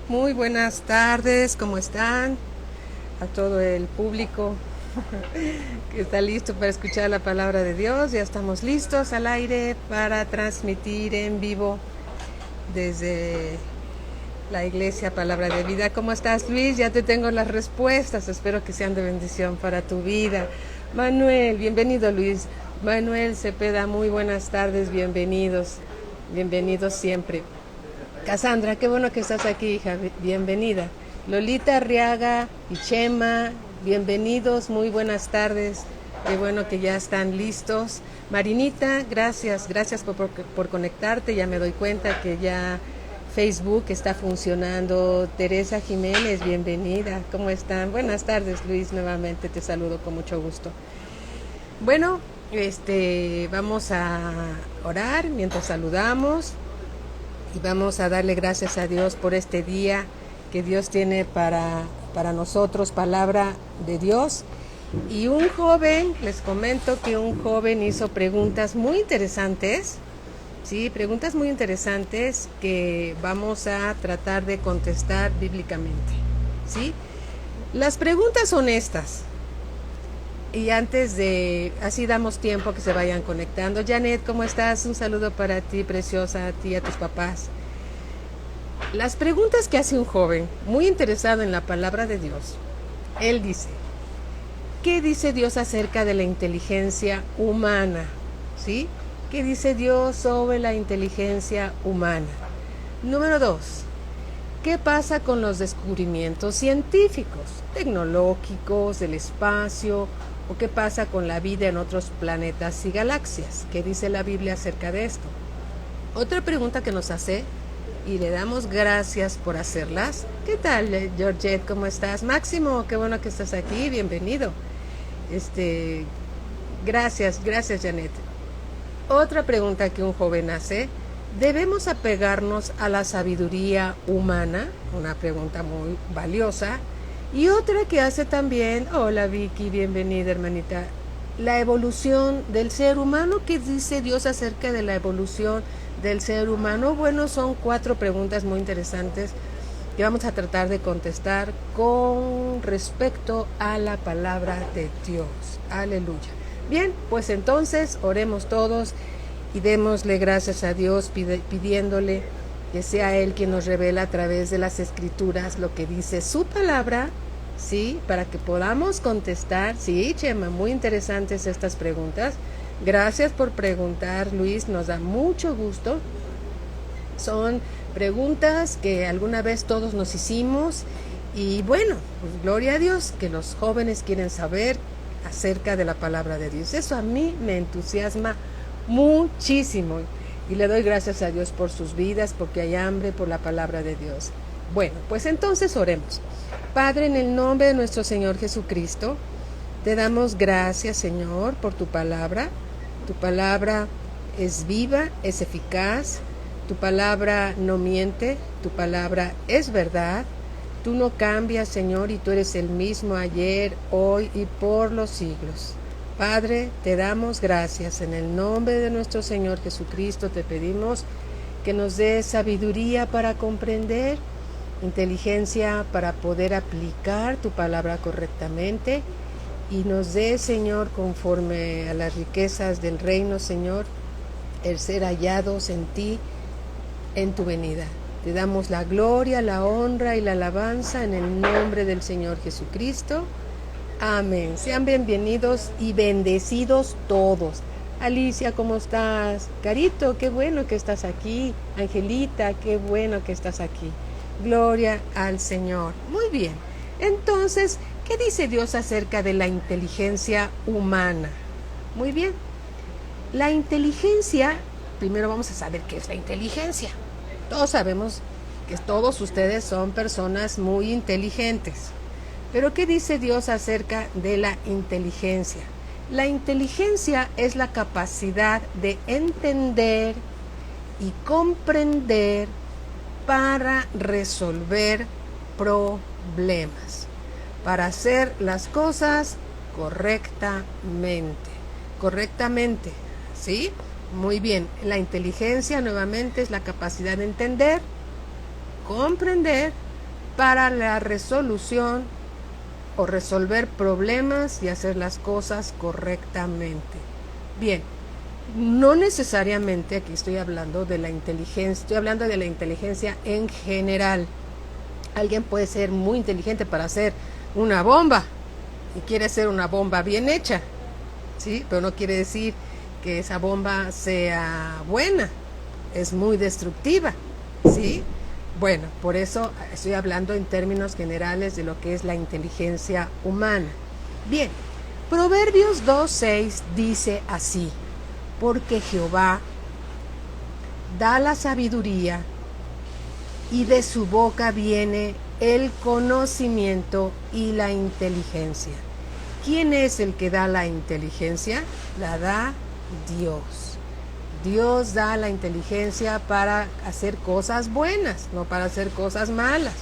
Muy buenas tardes, ¿cómo están? A todo el público que está listo para escuchar la palabra de Dios. Ya estamos listos al aire para transmitir en vivo desde la iglesia Palabra de Vida. ¿Cómo estás, Luis? Ya te tengo las respuestas, espero que sean de bendición para tu vida. Manuel, bienvenido, Luis. Manuel Cepeda, muy buenas tardes, bienvenidos siempre. Cassandra, qué bueno que estás aquí, hija, bienvenida. Lolita Arriaga y Chema, bienvenidos, muy buenas tardes. Qué bueno que ya están listos. Marinita, gracias por conectarte. Ya me doy cuenta que ya Facebook está funcionando. Teresa Jiménez, bienvenida. ¿Cómo están? Buenas tardes, Luis, nuevamente te saludo con mucho gusto. Bueno, vamos a orar mientras saludamos. Y vamos a darle gracias a Dios por este día que Dios tiene para nosotros, palabra de Dios. Y un joven, les comento que un joven hizo preguntas muy interesantes, ¿sí? Preguntas muy interesantes que vamos a tratar de contestar bíblicamente, ¿sí? Las preguntas son estas. Y antes de, así damos tiempo que se vayan conectando. Janet, ¿cómo estás? Un saludo para ti, preciosa, a ti y a tus papás. Las preguntas que hace un joven muy interesado en la palabra de Dios. Él dice, ¿qué dice Dios acerca de la inteligencia humana? ¿Sí? ¿Qué dice Dios sobre la inteligencia humana? Número 2. ¿Qué pasa con los descubrimientos científicos, tecnológicos, del espacio? ¿O qué pasa con la vida en otros planetas y galaxias? ¿Qué dice la Biblia acerca de esto? Otra pregunta que nos hace, y le damos gracias por hacerlas. ¿Qué tal, Georgette? ¿Cómo estás? Máximo, qué bueno que estás aquí, bienvenido. Gracias, Janet. Otra pregunta que un joven hace, ¿debemos apegarnos a la sabiduría humana? Una pregunta muy valiosa. Y otra que hace también, hola Vicky, bienvenida hermanita, la evolución del ser humano. ¿Qué dice Dios acerca de la evolución del ser humano? Bueno, son 4 preguntas muy interesantes que vamos a tratar de contestar con respecto a la palabra de Dios. Aleluya. Bien, pues entonces oremos todos y démosle gracias a Dios pidiéndole que sea Él quien nos revela a través de las Escrituras lo que dice su palabra, ¿sí? Para que podamos contestar. Sí, Chema, muy interesantes estas preguntas. Gracias por preguntar, Luis, nos da mucho gusto. Son preguntas que alguna vez todos nos hicimos y bueno, pues gloria a Dios que los jóvenes quieren saber acerca de la palabra de Dios. Eso a mí me entusiasma muchísimo. Y le doy gracias a Dios por sus vidas, porque hay hambre por la palabra de Dios. Bueno, pues entonces oremos. Padre, en el nombre de nuestro Señor Jesucristo, te damos gracias, Señor, por tu palabra. Tu palabra es viva, es eficaz. Tu palabra no miente. Tu palabra es verdad. Tú no cambias, Señor, y tú eres el mismo ayer, hoy y por los siglos. Padre, te damos gracias. En el nombre de nuestro Señor Jesucristo te pedimos que nos des sabiduría para comprender, inteligencia para poder aplicar tu palabra correctamente y nos des, Señor, conforme a las riquezas del reino, Señor, el ser hallados en ti, en tu venida. Te damos la gloria, la honra y la alabanza en el nombre del Señor Jesucristo. Amén. Sean bienvenidos y bendecidos todos. Alicia, ¿cómo estás? Carito, qué bueno que estás aquí. Angelita, qué bueno que estás aquí. Gloria al Señor. Muy bien. Entonces, ¿qué dice Dios acerca de la inteligencia humana? Muy bien. La inteligencia, primero vamos a saber qué es la inteligencia. Todos sabemos que todos ustedes son personas muy inteligentes. Pero ¿qué dice Dios acerca de la inteligencia? La inteligencia es la capacidad de entender y comprender para resolver problemas, para hacer las cosas correctamente, ¿sí? Muy bien, la inteligencia nuevamente es la capacidad de entender, comprender para la resolución o resolver problemas y hacer las cosas correctamente. Bien, no necesariamente aquí estoy hablando de la inteligencia, estoy hablando de la inteligencia en general. Alguien puede ser muy inteligente para hacer una bomba y quiere hacer una bomba bien hecha, ¿sí? Pero no quiere decir que esa bomba sea buena, es muy destructiva, ¿sí? Bueno, por eso estoy hablando en términos generales de lo que es la inteligencia humana. Bien, Proverbios 2:6 dice así: porque Jehová da la sabiduría y de su boca viene el conocimiento y la inteligencia. ¿Quién es el que da la inteligencia? La da Dios. Dios da la inteligencia para hacer cosas buenas, no para hacer cosas malas,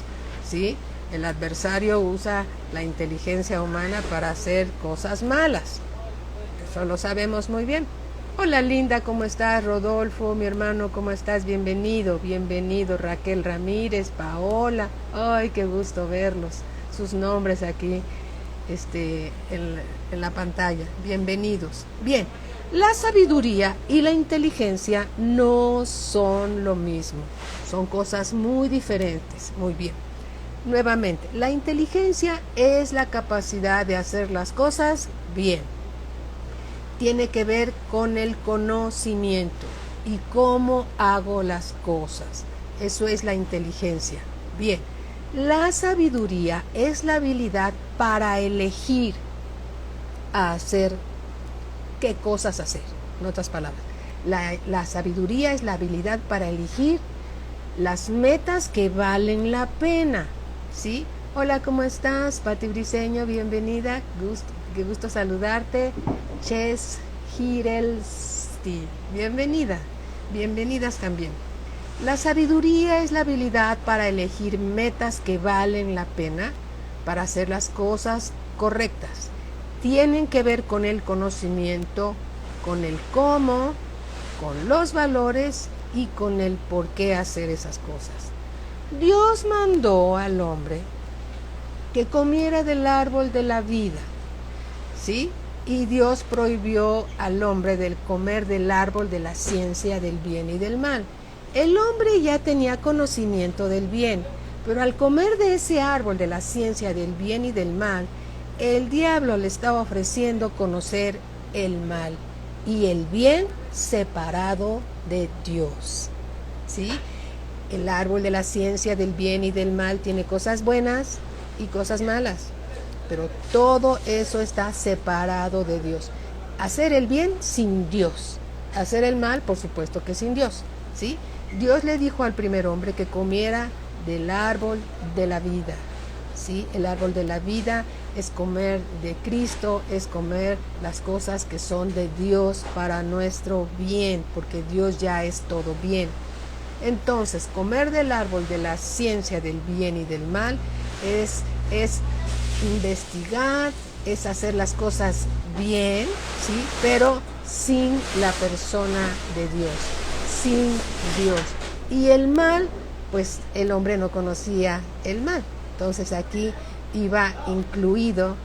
¿sí? El adversario usa la inteligencia humana para hacer cosas malas. Eso lo sabemos muy bien. Hola Linda, ¿cómo estás? Rodolfo, mi hermano, ¿cómo estás? Bienvenido, bienvenido. Raquel Ramírez, Paola. Ay, qué gusto verlos. Sus nombres aquí en la pantalla. Bienvenidos. Bien. La sabiduría y la inteligencia no son lo mismo, son cosas muy diferentes. Muy bien. Nuevamente, la inteligencia es la capacidad de hacer las cosas bien. Tiene que ver con el conocimiento y cómo hago las cosas. Eso es la inteligencia. Bien, la sabiduría es la habilidad para elegir a hacer qué cosas hacer. En otras palabras, la sabiduría es la habilidad para elegir las metas que valen la pena, ¿sí? Hola, ¿cómo estás? Pati Briceño, bienvenida. Qué gusto saludarte. Ches Hirelsti, bienvenida. Bienvenidas también. La sabiduría es la habilidad para elegir metas que valen la pena, para hacer las cosas correctas. Tienen que ver con el conocimiento, con el cómo, con los valores y con el por qué hacer esas cosas. Dios mandó al hombre que comiera del árbol de la vida, ¿sí? Y Dios prohibió al hombre del comer del árbol de la ciencia del bien y del mal. El hombre ya tenía conocimiento del bien, pero al comer de ese árbol de la ciencia del bien y del mal, el diablo le estaba ofreciendo conocer el mal y el bien separado de Dios, ¿sí? El árbol de la ciencia del bien y del mal tiene cosas buenas y cosas malas, pero todo eso está separado de Dios. Hacer el bien sin Dios, hacer el mal, por supuesto que sin Dios, ¿sí? Dios le dijo al primer hombre que comiera del árbol de la vida, ¿sí? El árbol de la vida es comer de Cristo, es comer las cosas que son de Dios para nuestro bien, porque Dios ya es todo bien. Entonces, comer del árbol de la ciencia del bien y del mal es investigar, es hacer las cosas bien, ¿sí? Pero sin la persona de Dios, sin Dios. Y el mal, pues el hombre no conocía el mal. Entonces aquí iba incluido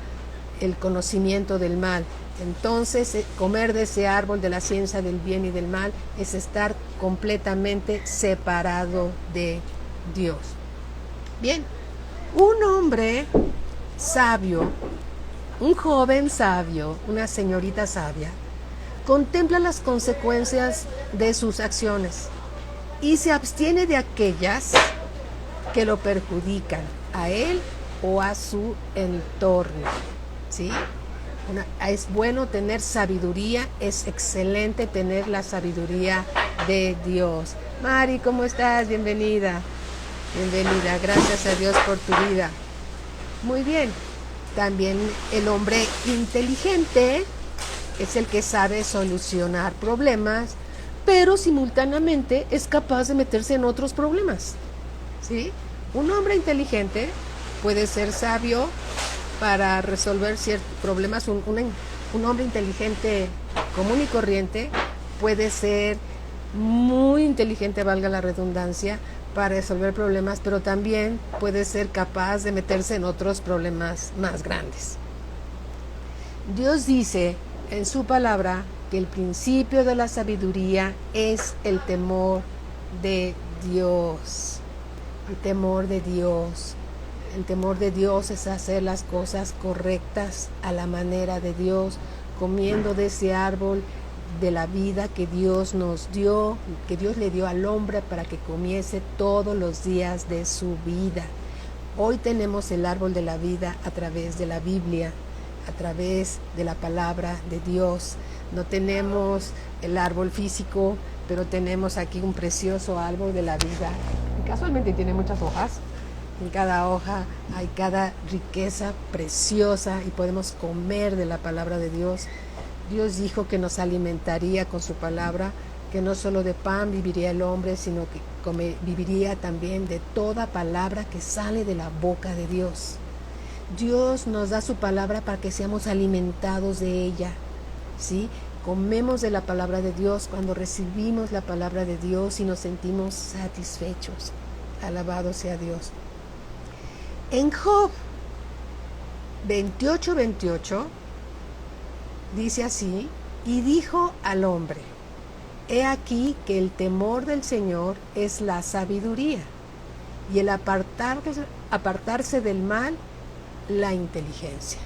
el conocimiento del mal. Entonces, comer de ese árbol de la ciencia del bien y del mal es estar completamente separado de Dios. Bien, un hombre sabio, un joven sabio, una señorita sabia, contempla las consecuencias de sus acciones y se abstiene de aquellas que lo perjudican a él o a su entorno, ¿sí? Es bueno tener sabiduría, es excelente tener la sabiduría de Dios. Mari, ¿cómo estás? Bienvenida. Bienvenida, gracias a Dios por tu vida. Muy bien. También el hombre inteligente es el que sabe solucionar problemas, pero simultáneamente es capaz de meterse en otros problemas, ¿sí? Un hombre inteligente puede ser sabio para resolver ciertos problemas. Un hombre inteligente común y corriente puede ser muy inteligente, valga la redundancia, para resolver problemas, pero también puede ser capaz de meterse en otros problemas más grandes. Dios dice en su palabra que el principio de la sabiduría es el temor de Dios. El temor de Dios. El temor de Dios es hacer las cosas correctas a la manera de Dios, comiendo de ese árbol de la vida que Dios nos dio, que Dios le dio al hombre para que comiese todos los días de su vida. Hoy tenemos el árbol de la vida a través de la Biblia, a través de la palabra de Dios. No tenemos el árbol físico, pero tenemos aquí un precioso árbol de la vida. Y casualmente tiene muchas hojas. En cada hoja hay cada riqueza preciosa y podemos comer de la palabra de Dios. Dios dijo que nos alimentaría con su palabra, que no solo de pan viviría el hombre, sino que viviría también de toda palabra que sale de la boca de Dios. Dios nos da su palabra para que seamos alimentados de ella, ¿sí? Comemos de la palabra de Dios cuando recibimos la palabra de Dios y nos sentimos satisfechos. Alabado sea Dios. En Job 28:28 dice así: y dijo al hombre, he aquí que el temor del Señor es la sabiduría, y el apartarse del mal, la inteligencia.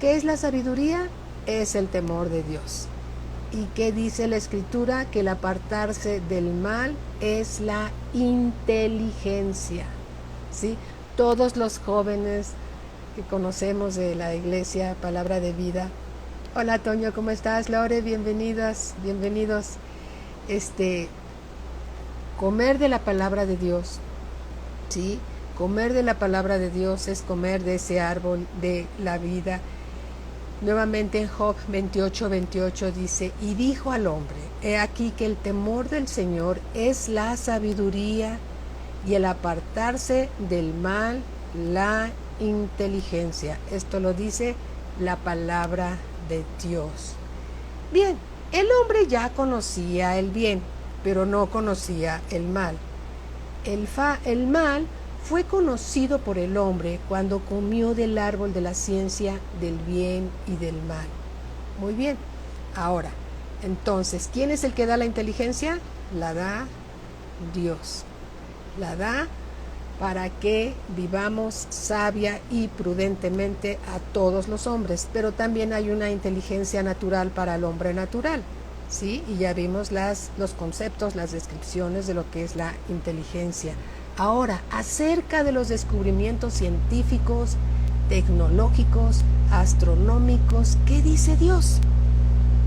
¿Qué es la sabiduría? Es el temor de Dios. ¿Y qué dice la Escritura? Que el apartarse del mal es la inteligencia, ¿sí? Todos los jóvenes que conocemos de la iglesia Palabra de Vida. Hola Toño, ¿cómo estás? Lore, bienvenidos. Comer de la palabra de Dios, ¿sí? Comer de la palabra de Dios es comer de ese árbol de la vida. Nuevamente en Job 28:28 dice, y dijo al hombre, he aquí que el temor del Señor es la sabiduría, y el apartarse del mal, la inteligencia. Esto lo dice la palabra de Dios. Bien, el hombre ya conocía el bien, pero no conocía el mal. El mal fue conocido por el hombre cuando comió del árbol de la ciencia del bien y del mal. Muy bien. Ahora, entonces, ¿quién es el que da la inteligencia? La da Dios. La da para que vivamos sabia y prudentemente a todos los hombres, pero también hay una inteligencia natural para el hombre natural, ¿sí? Y ya vimos los conceptos, las descripciones de lo que es la inteligencia. Ahora, acerca de los descubrimientos científicos, tecnológicos, astronómicos, ¿qué dice Dios?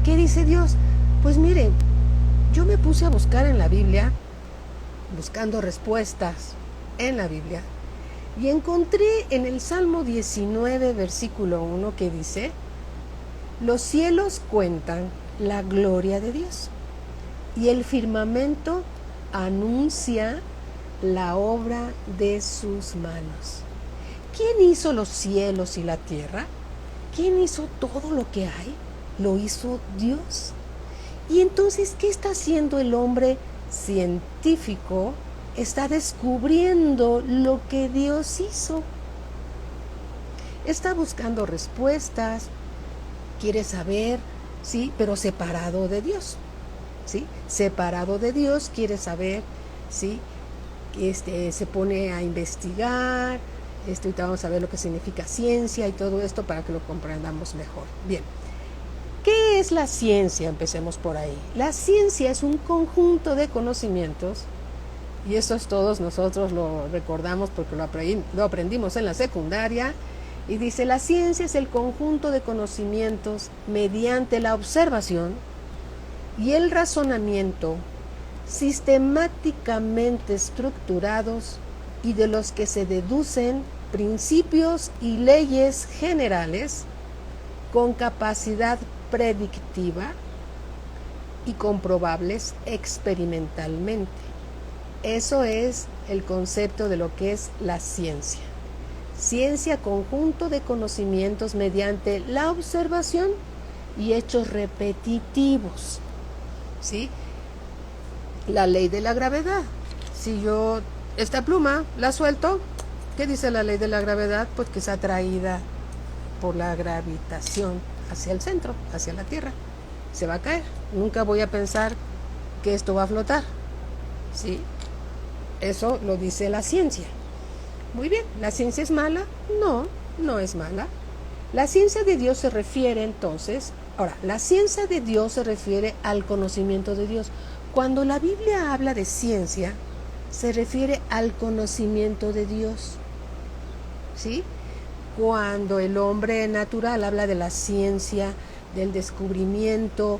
¿Qué dice Dios? Pues miren, yo me puse a buscar en la Biblia, buscando respuestas en la Biblia, y encontré en el Salmo 19, versículo 1, que dice, los cielos cuentan la gloria de Dios, y el firmamento anuncia la obra de sus manos. ¿Quién hizo los cielos y la tierra? ¿Quién hizo todo lo que hay? Lo hizo Dios. Y entonces, ¿qué está haciendo el hombre científico? Está descubriendo lo que Dios hizo. Está buscando respuestas, quiere saber, sí, pero separado de Dios, ¿sí? Separado de Dios, quiere saber, ¿sí? Se pone a investigar, ahorita vamos a ver lo que significa ciencia y todo esto para que lo comprendamos mejor. Bien. ¿Qué es la ciencia? Empecemos por ahí. La ciencia es un conjunto de conocimientos, y eso todos nosotros lo recordamos porque lo aprendimos en la secundaria, y dice, la ciencia es el conjunto de conocimientos mediante la observación y el razonamiento sistemáticamente estructurados y de los que se deducen principios y leyes generales con capacidad predictiva y comprobables experimentalmente. Eso es el concepto de lo que es la ciencia. Ciencia, conjunto de conocimientos mediante la observación y hechos repetitivos, ¿sí? La ley de la gravedad, Si yo esta pluma la suelto, ¿qué dice la ley de la gravedad? Pues que es atraída por la gravitación hacia el centro, hacia la Tierra. Se va a caer. Nunca voy a pensar que esto va a flotar. ¿Sí? Eso lo dice la ciencia. Muy bien, ¿la ciencia es mala? No, no es mala. La ciencia de Dios se refiere entonces, la ciencia de Dios se refiere al conocimiento de Dios. Cuando la Biblia habla de ciencia, se refiere al conocimiento de Dios. ¿Sí? Cuando el hombre natural habla de la ciencia, del descubrimiento,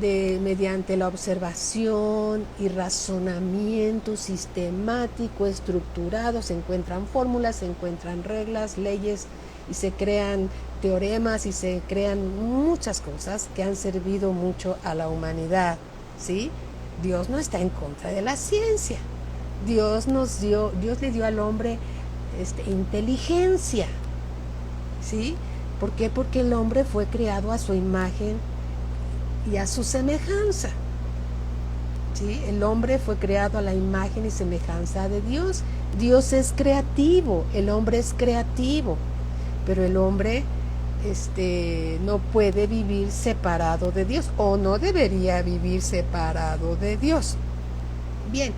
mediante la observación y razonamiento sistemático, estructurado, se encuentran fórmulas, se encuentran reglas, leyes, y se crean teoremas y se crean muchas cosas que han servido mucho a la humanidad. ¿Sí? Dios no está en contra de la ciencia. Dios le dio al hombre inteligencia. ¿Sí? ¿Por qué? Porque el hombre fue creado a su imagen y a su semejanza. ¿Sí? El hombre fue creado a la imagen y semejanza de Dios. Dios es creativo, el hombre es creativo, pero el hombre no puede vivir separado de Dios, o no debería vivir separado de Dios. Bien,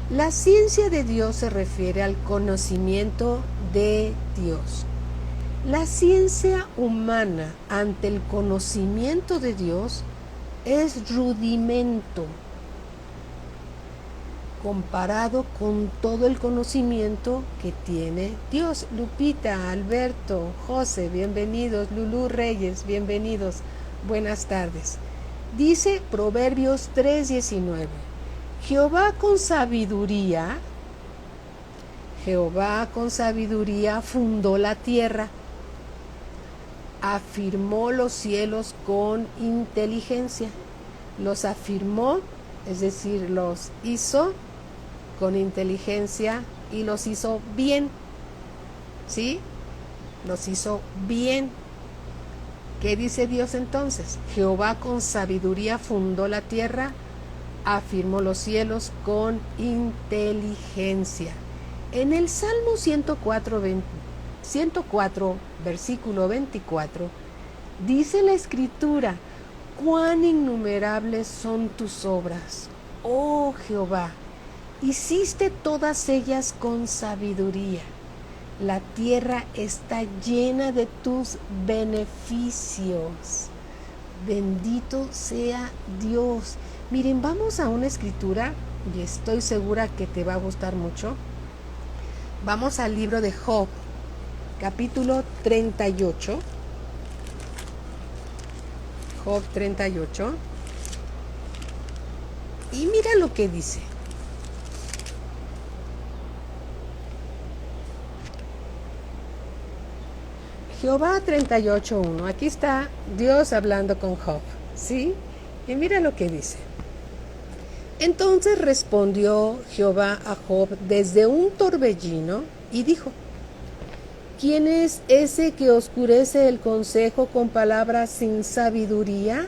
la ciencia de Dios se refiere al conocimiento de Dios. La ciencia humana ante el conocimiento de Dios es rudimento comparado con todo el conocimiento que tiene Dios. Lupita, Alberto, José, bienvenidos. Lulú Reyes, bienvenidos. Buenas tardes. Dice Proverbios 3:19. Jehová con sabiduría fundó la tierra, afirmó los cielos con inteligencia. Los afirmó, es decir, los hizo con inteligencia y los hizo bien. ¿Sí? Los hizo bien. ¿Qué dice Dios entonces? Jehová con sabiduría fundó la tierra, afirmó los cielos con inteligencia. En el Salmo 104, versículo 24, dice la Escritura: cuán innumerables son tus obras, oh Jehová, hiciste todas ellas con sabiduría. La tierra está llena de tus beneficios. Bendito sea Dios. Miren, vamos a una escritura y estoy segura que te va a gustar mucho. Vamos al libro de Job, capítulo 38. Job 38. Y mira lo que dice. Jehová 38:1. Aquí está Dios hablando con Job, ¿sí? Y mira lo que dice. Entonces respondió Jehová a Job desde un torbellino y dijo: ¿quién es ese que oscurece el consejo con palabras sin sabiduría?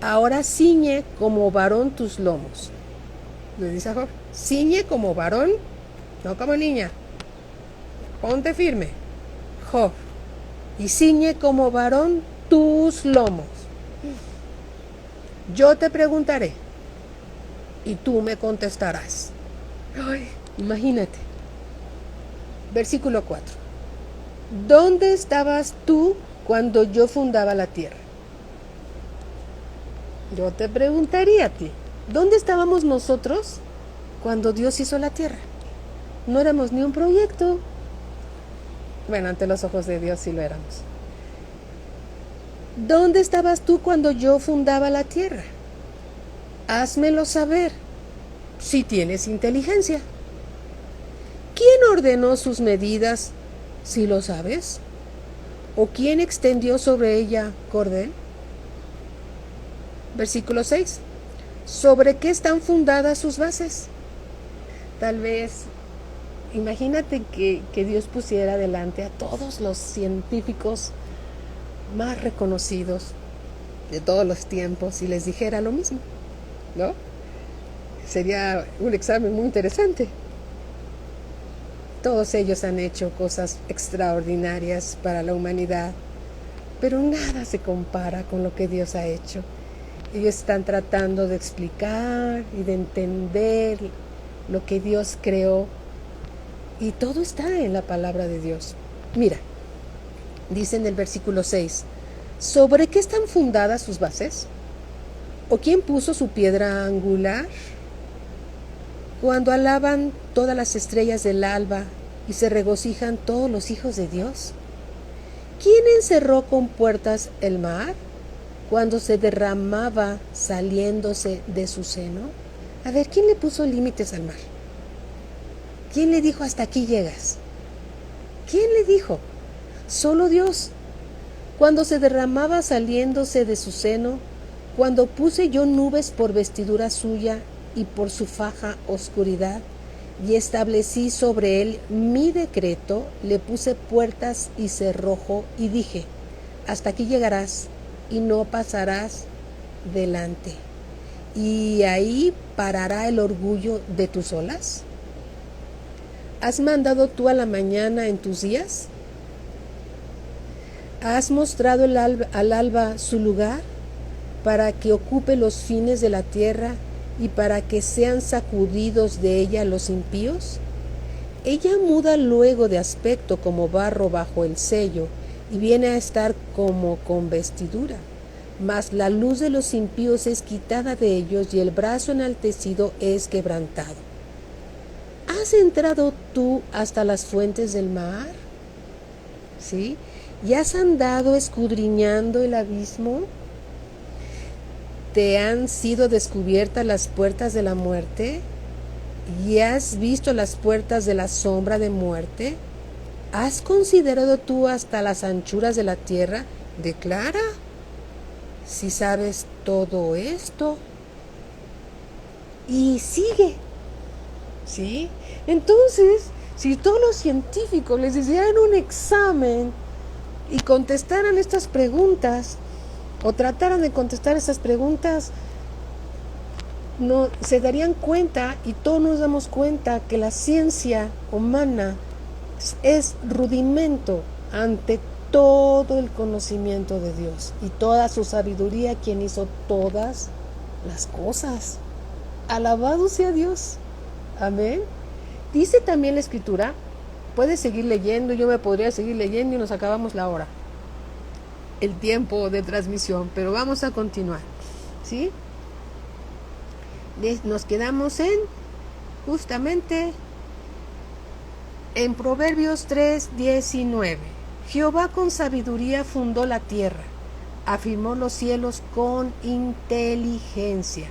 Ahora ciñe como varón tus lomos. Le dice a Job: ciñe como varón, no como niña. Ponte firme, Job, y ciñe como varón tus lomos. Yo te preguntaré y tú me contestarás. Ay, imagínate. Versículo 4. ¿Dónde estabas tú cuando yo fundaba la tierra? Yo te preguntaría a ti, ¿dónde estábamos nosotros cuando Dios hizo la tierra? No éramos ni un proyecto. Bueno, ante los ojos de Dios sí lo éramos. ¿Dónde estabas tú cuando yo fundaba la tierra? Házmelo saber, si tienes inteligencia. ¿Quién ordenó sus medidas, si lo sabes? ¿O quién extendió sobre ella cordel? Versículo 6. ¿Sobre qué están fundadas sus bases? Tal vez, imagínate que Dios pusiera delante a todos los científicos más reconocidos de todos los tiempos y les dijera lo mismo, ¿no? Sería un examen muy interesante. Todos ellos han hecho cosas extraordinarias para la humanidad, pero nada se compara con lo que Dios ha hecho. Ellos están tratando de explicar y de entender lo que Dios creó, y todo está en la palabra de Dios. Mira, dice en el versículo 6, ¿sobre qué están fundadas sus bases? ¿O quién puso su piedra angular? Cuando alaban todas las estrellas del alba y se regocijan todos los hijos de Dios. ¿Quién encerró con puertas el mar cuando se derramaba saliéndose de su seno? A ver, ¿quién le puso límites al mar? ¿Quién le dijo hasta aquí llegas? ¿Quién le dijo? Solo Dios. Cuando se derramaba saliéndose de su seno, cuando puse yo nubes por vestidura suya y por su faja oscuridad, y establecí sobre él mi decreto, le puse puertas y cerrojo, y dije, hasta aquí llegarás y no pasarás delante, y ahí parará el orgullo de tus olas. ¿Has mandado tú a la mañana en tus días? ¿Has mostrado al alba su lugar para que ocupe los fines de la tierra y para que sean sacudidos de ella los impíos? Ella muda luego de aspecto como barro bajo el sello y viene a estar como con vestidura. Mas la luz de los impíos es quitada de ellos y el brazo enaltecido es quebrantado. ¿Has entrado tú hasta las fuentes del mar? ¿Sí? ¿Y has andado escudriñando el abismo? ¿Te han sido descubiertas las puertas de la muerte? ¿Y has visto las puertas de la sombra de muerte? ¿Has considerado tú hasta las anchuras de la tierra? Declara, si sabes todo esto. Y sigue. ¿Sí? Entonces, si todos los científicos les hicieran un examen y contestaran estas preguntas, o trataran de contestar esas preguntas, no se darían cuenta, y todos nos damos cuenta, que la ciencia humana es rudimento ante todo el conocimiento de Dios y toda su sabiduría, quien hizo todas las cosas. Alabado sea Dios. Amén. Dice también la Escritura, puedes seguir leyendo, yo me podría seguir leyendo y nos acabamos la hora, el tiempo de transmisión, pero vamos a continuar, ¿sí? Nos quedamos justamente en Proverbios 3:19. Jehová con sabiduría fundó la tierra, afirmó los cielos con inteligencia.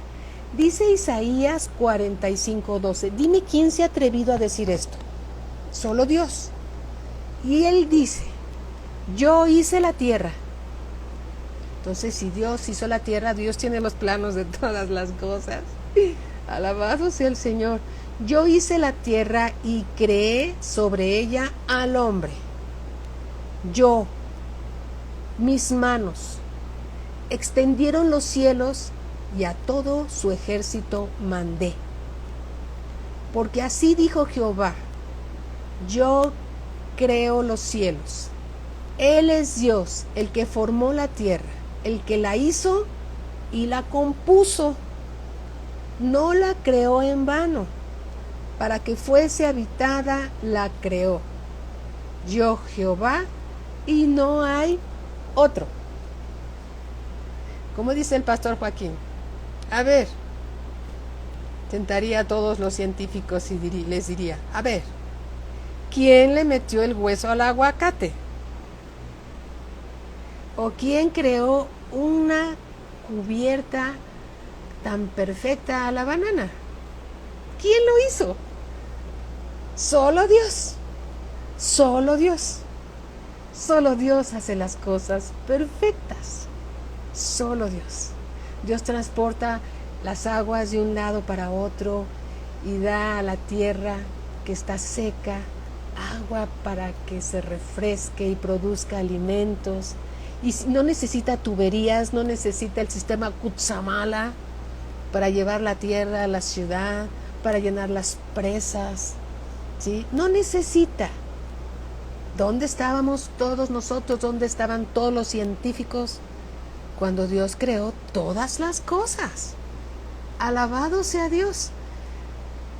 Dice Isaías 45:12. Dime quién se ha atrevido a decir esto. Solo Dios. Y él dice, yo hice la tierra. Entonces, si Dios hizo la tierra, Dios tiene los planos de todas las cosas. Alabado sea el Señor. Yo hice la tierra y creé sobre ella al hombre. Yo, mis manos, extendieron los cielos y a todo su ejército mandé. Porque así dijo Jehová, yo creo los cielos. Él es Dios, el que formó la tierra, el que la hizo y la compuso. No la creó en vano, para que fuese habitada la creó. Yo Jehová, y no hay otro. Como dice el pastor Joaquín, a ver, tentaría a todos los científicos y les diría, a ver, ¿quién le metió el hueso al aguacate? ¿O quién creó una cubierta tan perfecta a la banana? ¿Quién lo hizo? Solo Dios. Solo Dios. Solo Dios hace las cosas perfectas. Solo Dios. Dios transporta las aguas de un lado para otro y da a la tierra que está seca agua para que se refresque y produzca alimentos. Y no necesita tuberías, no necesita el sistema Kutsamala, para llevar la tierra a la ciudad, para llenar las presas, ¿sí? No necesita. ¿Dónde estábamos todos nosotros? ¿Dónde estaban todos los científicos cuando Dios creó todas las cosas? Alabado sea Dios.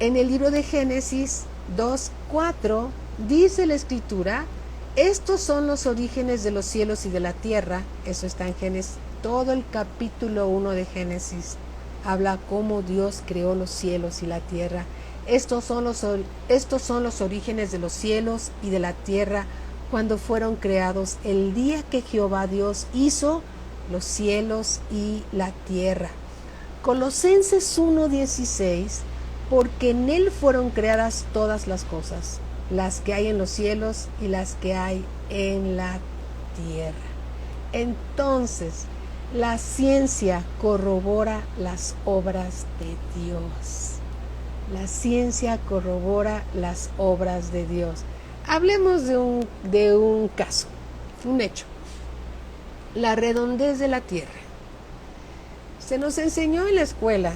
En el libro de Génesis 2:4 dice la Escritura: estos son los orígenes de los cielos y de la tierra. Eso está en Génesis. Todo el capítulo 1 de Génesis habla cómo Dios creó los cielos y la tierra. Estos son los orígenes de los cielos y de la tierra cuando fueron creados el día que Jehová Dios hizo los cielos y la tierra. Colosenses 1:16, porque en él fueron creadas todas las cosas, las que hay en los cielos y las que hay en la tierra. Entonces, la ciencia corrobora las obras de Dios. La ciencia corrobora las obras de Dios. Hablemos de un caso, un hecho. La redondez de la tierra. Se nos enseñó en la escuela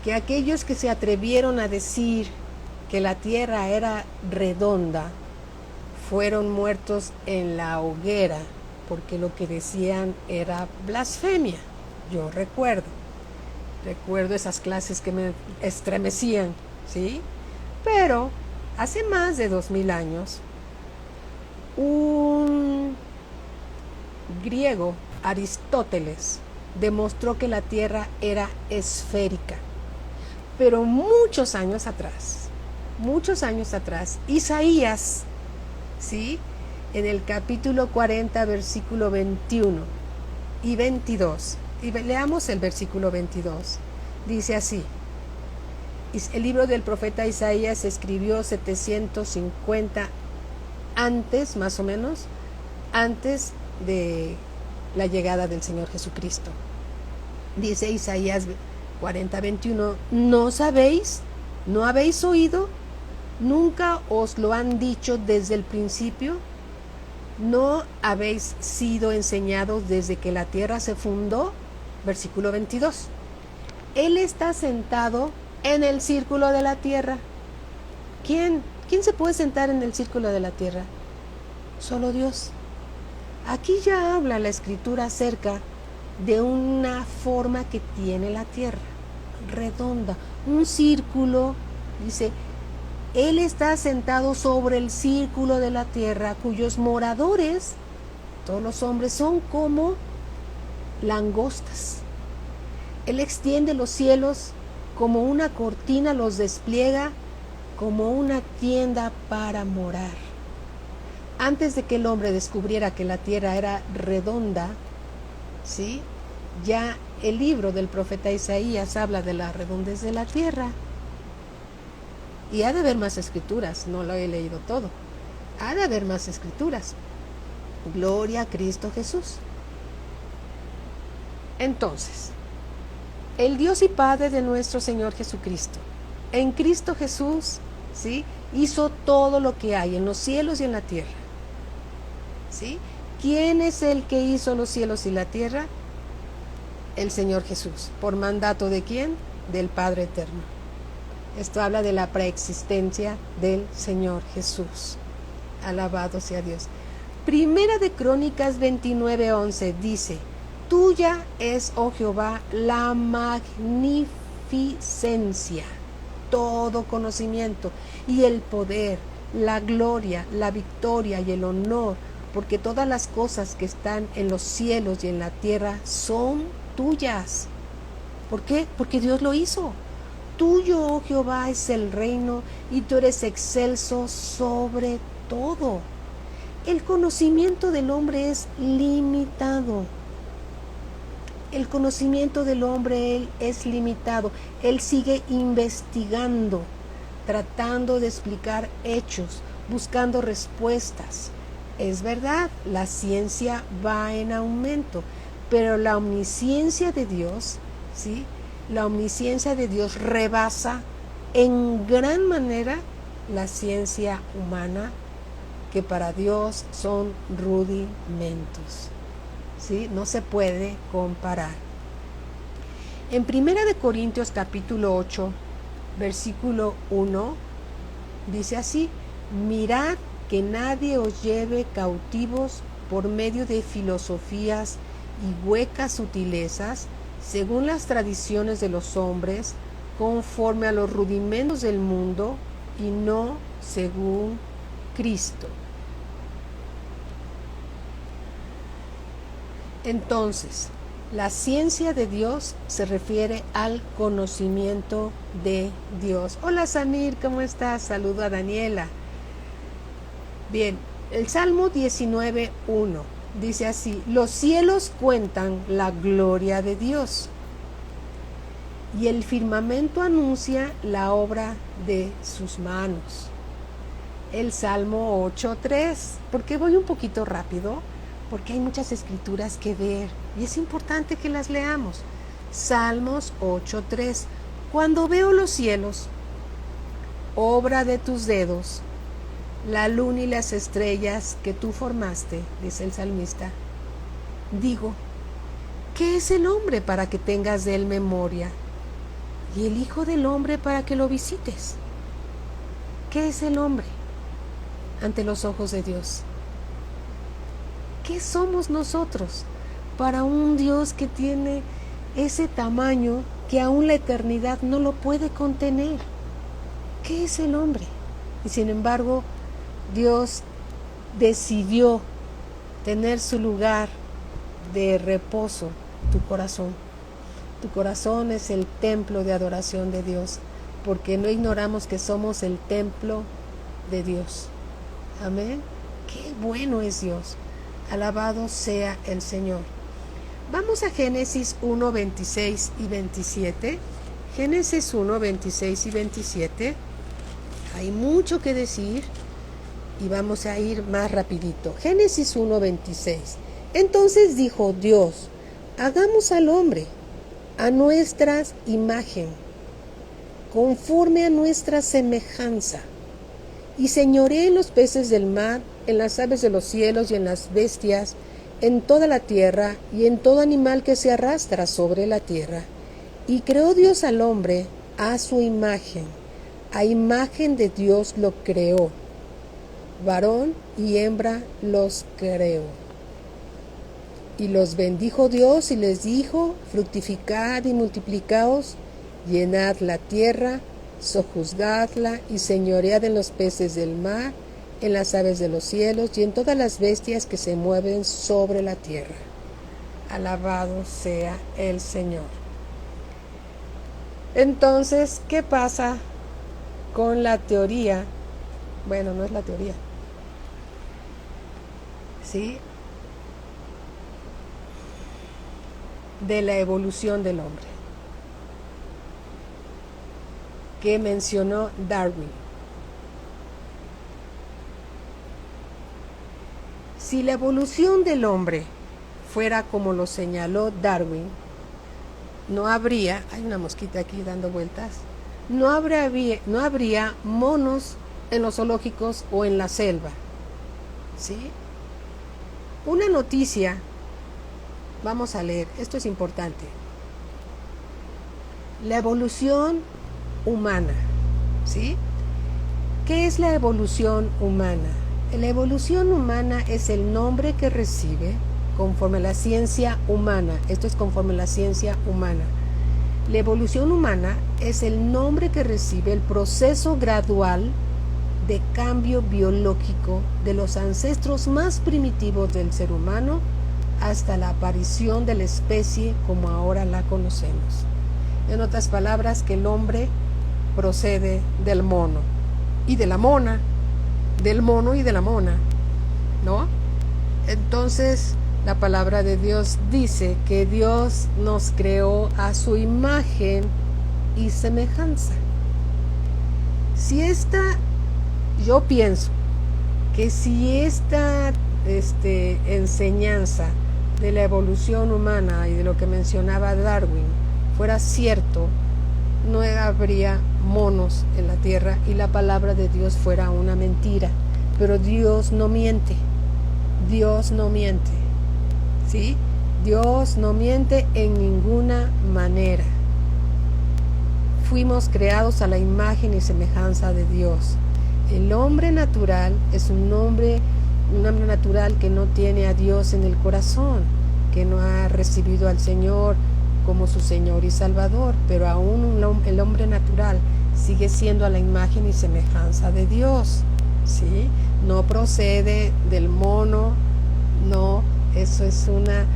que aquellos que se atrevieron a decir que la tierra era redonda fueron muertos en la hoguera, porque lo que decían era blasfemia. Yo recuerdo esas clases que me estremecían, ¿sí? Pero hace más de 2000 años, un griego, Aristóteles, demostró que la tierra era esférica. Pero muchos años atrás, Isaías, ¿sí?, en el capítulo 40, versículo 21 y 22, y leamos el versículo 22, dice así: el libro del profeta Isaías se escribió 750 antes, más o menos, antes de la llegada del Señor Jesucristo. Dice Isaías 40:21, ¿no sabéis? ¿No habéis oído? ¿Nunca os lo han dicho desde el principio? ¿No habéis sido enseñados desde que la tierra se fundó? Versículo 22. Él está sentado en el círculo de la tierra. ¿Quién se puede sentar en el círculo de la tierra? Solo Dios. Aquí ya habla la Escritura acerca de una forma que tiene la tierra, redonda, un círculo. Dice, Él está sentado sobre el círculo de la tierra, cuyos moradores, todos los hombres, son como langostas. Él extiende los cielos como una cortina, los despliega como una tienda para morar. Antes de que el hombre descubriera que la tierra era redonda, ¿sí?, ya el libro del profeta Isaías habla de la redondez de la tierra. Y ha de haber más escrituras, no lo he leído todo. Ha de haber más escrituras. Gloria a Cristo Jesús. Entonces, el Dios y Padre de nuestro Señor Jesucristo, en Cristo Jesús, ¿sí?, hizo todo lo que hay en los cielos y en la tierra. ¿Sí? ¿Quién es el que hizo los cielos y la tierra? El Señor Jesús. ¿Por mandato de quién? Del Padre Eterno. Esto habla de la preexistencia del Señor Jesús. Alabado sea Dios. Primera de Crónicas 29:11 dice: tuya es, oh Jehová, la magnificencia, todo conocimiento y el poder, la gloria, la victoria y el honor, porque todas las cosas que están en los cielos y en la tierra son tuyas. ¿Por qué? Porque Dios lo hizo. Tuyo, oh Jehová, es el reino y tú eres excelso sobre todo. El conocimiento del hombre es limitado. El conocimiento del hombre él es limitado. Él sigue investigando, tratando de explicar hechos, buscando respuestas. Es verdad, la ciencia va en aumento, pero la omnisciencia de Dios, ¿sí?, la omnisciencia de Dios rebasa en gran manera la ciencia humana, que para Dios son rudimentos, ¿sí? No se puede comparar. En 1 capítulo 8, versículo 1, dice así: mirad que nadie os lleve cautivos por medio de filosofías y huecas sutilezas, según las tradiciones de los hombres, conforme a los rudimentos del mundo, y no según Cristo. Entonces, la ciencia de Dios se refiere al conocimiento de Dios. Hola Samir, ¿cómo estás? Saludo a Daniela. Bien, el Salmo 19:1 dice así: los cielos cuentan la gloria de Dios, y el firmamento anuncia la obra de sus manos. El Salmo 8:3, ¿por qué voy un poquito rápido? Porque hay muchas escrituras que ver y es importante que las leamos. Salmos 8:3, cuando veo los cielos, obra de tus dedos, la luna y las estrellas que tú formaste, dice el salmista, digo, ¿qué es el hombre para que tengas de él memoria? Y el Hijo del Hombre para que lo visites. ¿Qué es el hombre ante los ojos de Dios? ¿Qué somos nosotros para un Dios que tiene ese tamaño que aún la eternidad no lo puede contener? ¿Qué es el hombre? Y sin embargo, Dios decidió tener su lugar de reposo, tu corazón. Tu corazón es el templo de adoración de Dios, porque no ignoramos que somos el templo de Dios. Amén. Qué bueno es Dios. Alabado sea el Señor. Vamos a Génesis 1, 26 y 27. Génesis 1, 26 y 27. Hay mucho que decir y vamos a ir más rapidito. Génesis 1, 26. Entonces dijo Dios, hagamos al hombre a nuestra imagen, conforme a nuestra semejanza, y señoree en los peces del mar, en las aves de los cielos y en las bestias, en toda la tierra y en todo animal que se arrastra sobre la tierra. Y creó Dios al hombre a su imagen, a imagen de Dios lo creó, varón y hembra los creó. Y los bendijo Dios y les dijo, fructificad y multiplicaos, llenad la tierra, sojuzgadla y señoread en los peces del mar, en las aves de los cielos y en todas las bestias que se mueven sobre la tierra. Alabado sea el Señor. Entonces, ¿qué pasa con la teoría? Bueno, no es la teoría, ¿sí?, de la evolución del hombre, que mencionó Darwin. Si la evolución del hombre fuera como lo señaló Darwin, no habría, hay una mosquita aquí dando vueltas, no habría monos en los zoológicos o en la selva, ¿sí? Una noticia, vamos a leer, esto es importante. La evolución humana, ¿sí? ¿Qué es la evolución humana? La evolución humana es el nombre que recibe conforme a la ciencia humana. Esto es conforme a la ciencia humana. La evolución humana es el nombre que recibe el proceso gradual de cambio biológico de los ancestros más primitivos del ser humano hasta la aparición de la especie como ahora la conocemos. En otras palabras, que el hombre procede del mono y de la mona, del mono y de la mona, ¿no? Entonces, la palabra de Dios dice que Dios nos creó a su imagen y semejanza. Yo pienso que si esta enseñanza de la evolución humana y de lo que mencionaba Darwin fuera cierto, no habría monos en la tierra y la palabra de Dios fuera una mentira. Pero Dios no miente. Dios no miente. ¿Sí? Dios no miente en ninguna manera. fuimos creados a la imagen y semejanza de Dios. El hombre natural es un hombre natural que no tiene a Dios en el corazón, que no ha recibido al Señor como su Señor y Salvador, pero aún el hombre natural sigue siendo a la imagen y semejanza de Dios, ¿sí? No procede del mono, no, eso es una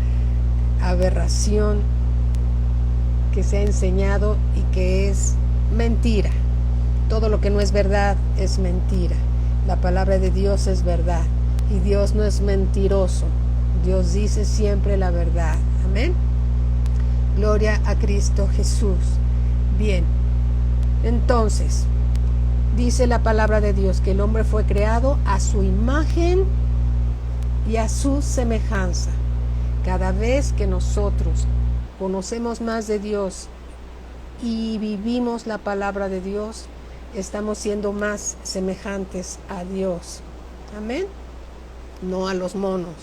aberración que se ha enseñado y que es mentira. Todo lo que no es verdad es mentira. La palabra de Dios es verdad y Dios no es mentiroso. Dios dice siempre la verdad. Amén. Gloria a Cristo Jesús. Bien, entonces, dice la palabra de Dios que el hombre fue creado a su imagen y a su semejanza. Cada vez que nosotros conocemos más de Dios y vivimos la palabra de Dios, estamos siendo más semejantes a Dios. Amén. No a los monos.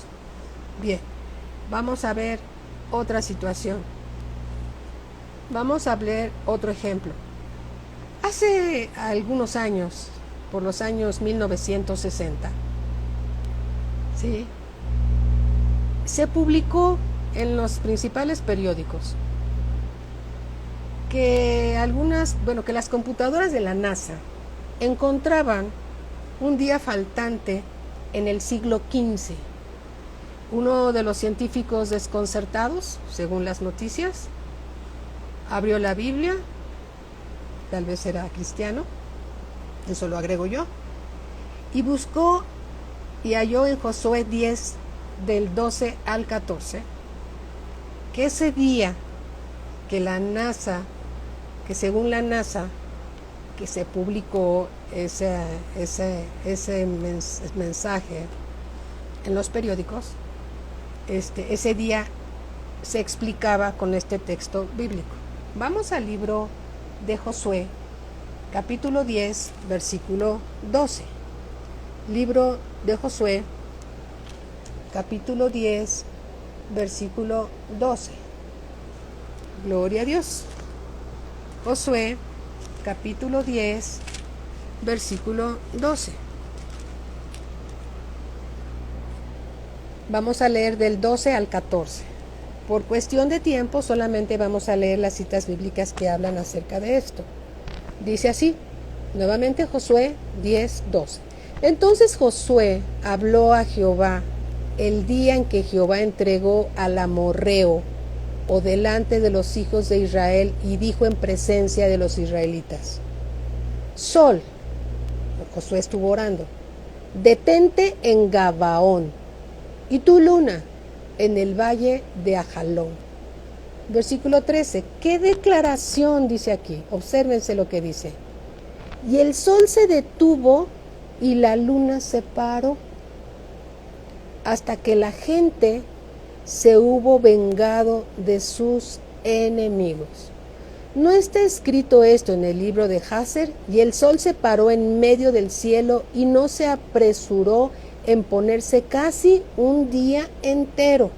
Bien, vamos a ver otra situación. Vamos a ver otro ejemplo. Hace algunos años, por los años 1960, ¿sí?, se publicó en los principales periódicos que que las computadoras de la NASA encontraban un día faltante en el siglo XV. Uno de los científicos desconcertados, según las noticias, abrió la Biblia, tal vez era cristiano, eso lo agrego yo, y buscó y halló en Josué 10, del 12 al 14, que ese día que la NASA, que según la NASA, que se publicó ese mensaje en los periódicos, ese día se explicaba con este texto bíblico. Vamos al libro de Josué, capítulo 10, versículo 12. Libro de Josué, capítulo 10, versículo 12. Gloria a Dios. Josué, capítulo 10, versículo 12. Vamos a leer del 12 al 14. Por cuestión de tiempo solamente vamos a leer las citas bíblicas que hablan acerca de esto. Dice así, nuevamente Josué 10, 12. Entonces Josué habló a Jehová el día en que Jehová entregó al amorreo o delante de los hijos de Israel y dijo en presencia de los israelitas: Sol, Josué estuvo orando, detente en Gabaón, y tu luna en el valle de Ajalón. Versículo 13, ¿qué declaración dice aquí? Obsérvense lo que dice. Y el sol se detuvo y la luna se paró hasta que la gente se hubo vengado de sus enemigos. ¿No está escrito esto en el libro de Jaser? Y el sol se paró en medio del cielo y no se apresuró en ponerse casi un día entero.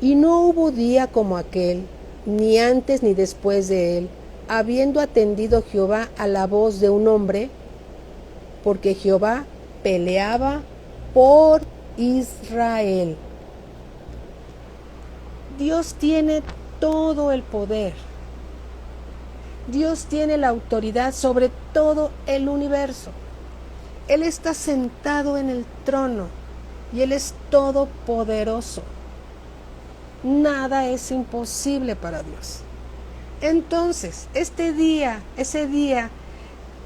Y no hubo día como aquel, ni antes ni después de él, habiendo atendido Jehová a la voz de un hombre, porque Jehová peleaba por Israel. Dios tiene todo el poder. Dios tiene la autoridad sobre todo el universo. Él está sentado en el trono y Él es todopoderoso. Nada es imposible para Dios. Entonces, ese día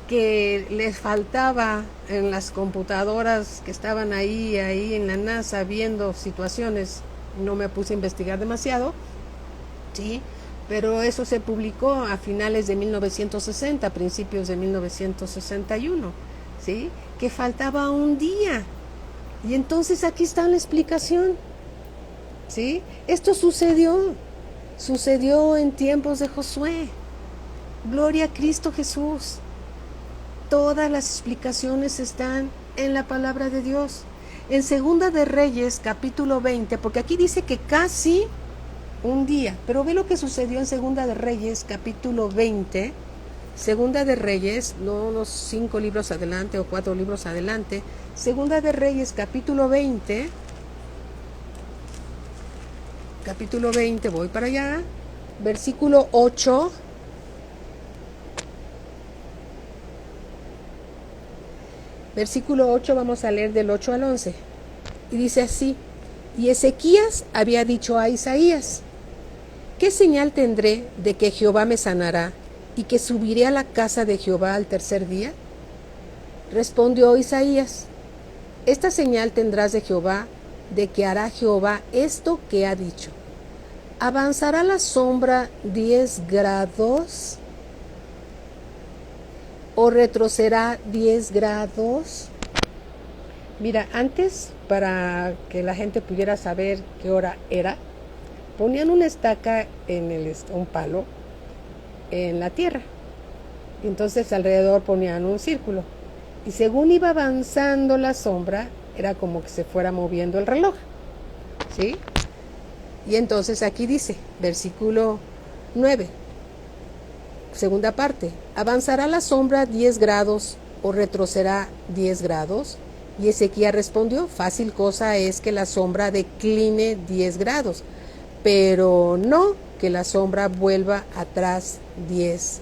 que les faltaba en las computadoras que estaban ahí en la NASA viendo situaciones, no me puse a investigar demasiado, ¿sí? Pero eso se publicó a finales de 1960, principios de 1961, ¿sí? Que faltaba un día. Y entonces aquí está la explicación, ¿sí? Esto sucedió en tiempos de Josué. Gloria a Cristo Jesús. Todas las explicaciones están en la palabra de Dios. En Segunda de Reyes, capítulo 20, porque aquí dice que casi un día, pero ve lo que sucedió en Segunda de Reyes, capítulo 20, Segunda de Reyes, no unos 5 libros adelante o 4 libros adelante. Segunda de Reyes, capítulo 20. Capítulo 20, voy para allá. Versículo 8. Versículo 8, vamos a leer del 8 al 11. Y dice así: y Ezequías había dicho a Isaías: ¿qué señal tendré de que Jehová me sanará y que subiré a la casa de Jehová al tercer día? Respondió Isaías: esta señal tendrás de Jehová, de que hará Jehová esto que ha dicho. ¿Avanzará la sombra 10 grados o retrocederá 10 grados? Mira, antes, para que la gente pudiera saber qué hora era, ponían una estaca en un palo en la tierra. Y entonces alrededor ponían un círculo. Y según iba avanzando la sombra, era como que se fuera moviendo el reloj. ¿Sí? Y entonces aquí dice, versículo 9, segunda parte: ¿avanzará la sombra 10 grados o retrocederá 10 grados? Y Ezequías respondió: fácil cosa es que la sombra decline 10 grados, pero no que la sombra vuelva atrás 10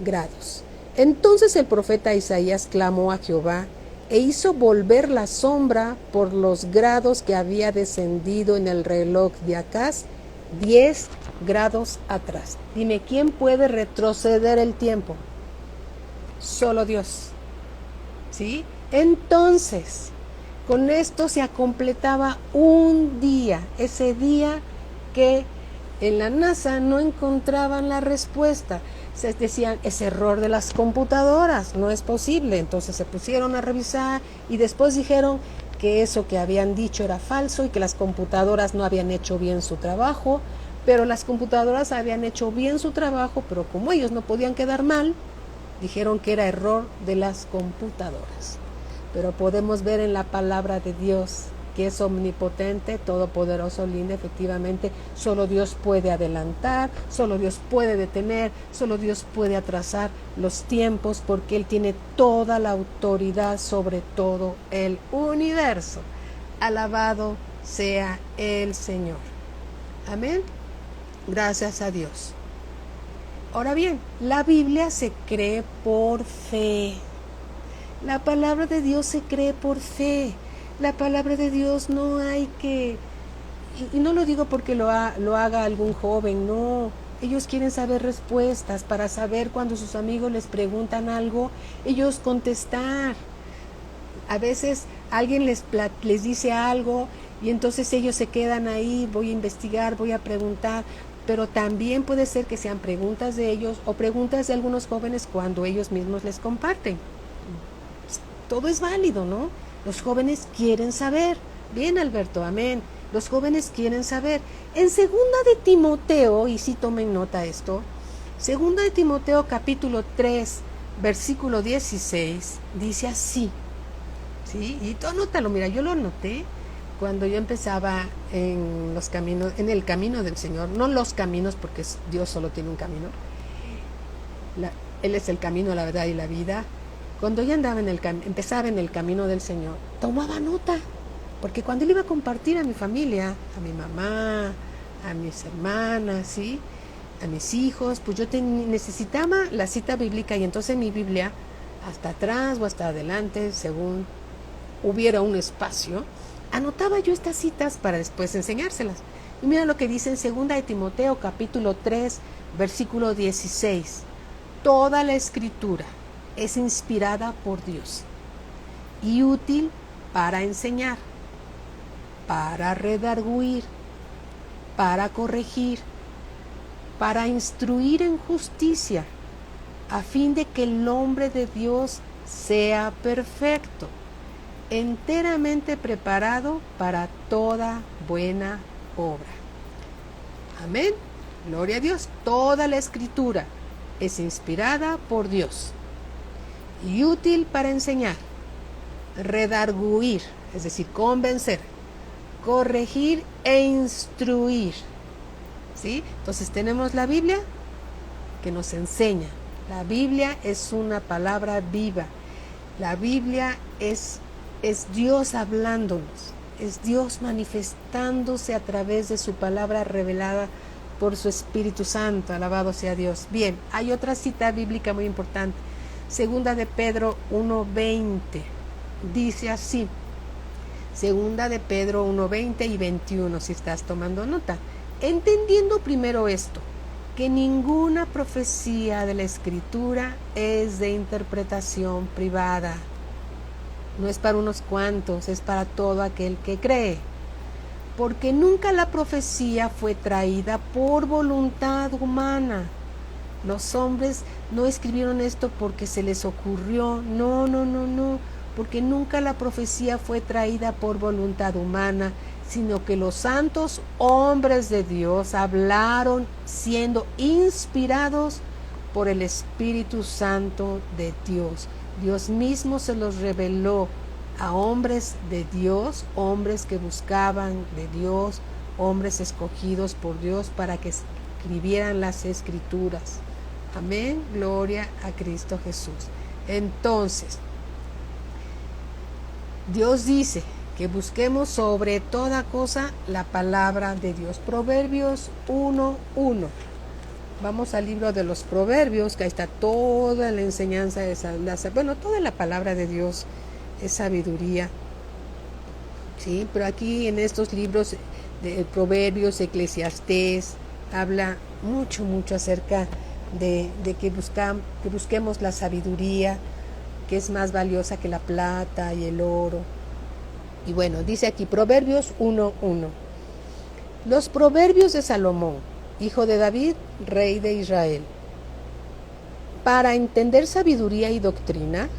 grados. Entonces el profeta Isaías clamó a Jehová e hizo volver la sombra por los grados que había descendido en el reloj de Acaz 10 grados atrás. Dime, ¿quién puede retroceder el tiempo? Solo Dios. ¿Sí? Entonces, con esto se completaba un día, ese día que en la NASA no encontraban la respuesta. Se decían, es error de las computadoras, no es posible. Entonces se pusieron a revisar y después dijeron que eso que habían dicho era falso y que las computadoras no habían hecho bien su trabajo, pero las computadoras habían hecho bien su trabajo, pero como ellos no podían quedar mal, dijeron que era error de las computadoras. Pero podemos ver en la palabra de Dios que es omnipotente, todopoderoso, lindo. Efectivamente, solo Dios puede adelantar, solo Dios puede detener, solo Dios puede atrasar los tiempos, porque Él tiene toda la autoridad sobre todo el universo. Alabado sea el Señor. Amén. Gracias a Dios. Ahora bien, la Biblia se cree por fe. La palabra de Dios se cree por fe. La palabra de Dios no hay que... Y no lo digo porque lo haga algún joven, no. Ellos quieren saber respuestas para saber cuando sus amigos les preguntan algo, ellos contestar. A veces alguien les dice algo y entonces ellos se quedan ahí, voy a investigar, voy a preguntar. Pero también puede ser que sean preguntas de ellos o preguntas de algunos jóvenes cuando ellos mismos les comparten. Todo es válido, ¿no? Los jóvenes quieren saber. Bien, Alberto, amén. Los jóvenes quieren saber. En segunda de Timoteo, y si tomen nota esto, segunda de Timoteo capítulo 3, versículo 16, dice así. ¿Sí? Y tú anótalo, mira, yo lo anoté cuando yo empezaba en los caminos, en el camino del Señor, no los caminos, porque Dios solo tiene un camino. Él es el camino, la verdad y la vida. Cuando yo andaba empezaba en el camino del Señor, tomaba nota, porque cuando él iba a compartir a mi familia, a mi mamá, a mis hermanas, ¿sí?, a mis hijos, pues yo necesitaba la cita bíblica, y entonces mi Biblia, hasta atrás o hasta adelante, según hubiera un espacio, anotaba yo estas citas para después enseñárselas. Y mira lo que dice en segunda de Timoteo capítulo 3, versículo 16. Toda la escritura es inspirada por Dios y útil para enseñar, para redarguir, para corregir, para instruir en justicia, a fin de que el hombre de Dios sea perfecto, enteramente preparado para toda buena obra. Amén. Gloria a Dios. Toda la escritura es inspirada por Dios y útil para enseñar, redarguir, es decir, convencer, corregir e instruir. ¿Sí? Entonces tenemos la Biblia que nos enseña, La Biblia es una palabra viva. La Biblia es Dios hablándonos, es Dios manifestándose a través de su palabra revelada por su Espíritu Santo. Alabado sea Dios. Bien, hay otra cita bíblica muy importante. Segunda de Pedro 1:20. Dice así. Segunda de Pedro 1:20 y 21, si estás tomando nota. Entendiendo primero esto, que ninguna profecía de la Escritura es de interpretación privada. No es para unos cuantos, es para todo aquel que cree. Porque nunca la profecía fue traída por voluntad humana. Los hombres no escribieron esto porque se les ocurrió. No. Porque nunca la profecía fue traída por voluntad humana, sino que los santos hombres de Dios hablaron siendo inspirados por el Espíritu Santo de Dios. Dios mismo se los reveló a hombres de Dios, hombres que buscaban de Dios, hombres escogidos por Dios para que escribieran las Escrituras. Amén, gloria a Cristo Jesús. Entonces, Dios dice que busquemos sobre toda cosa la palabra de Dios. Proverbios 1:1. Vamos al libro de los Proverbios, que ahí está toda la enseñanza de toda la palabra de Dios es sabiduría. Sí, pero aquí en estos libros de Proverbios, Eclesiastés, habla mucho acerca de que busquemos la sabiduría, que es más valiosa que la plata y el oro. Y bueno, dice aquí Proverbios 1:1. Los proverbios de Salomón, hijo de David, rey de Israel. Para entender sabiduría y doctrina,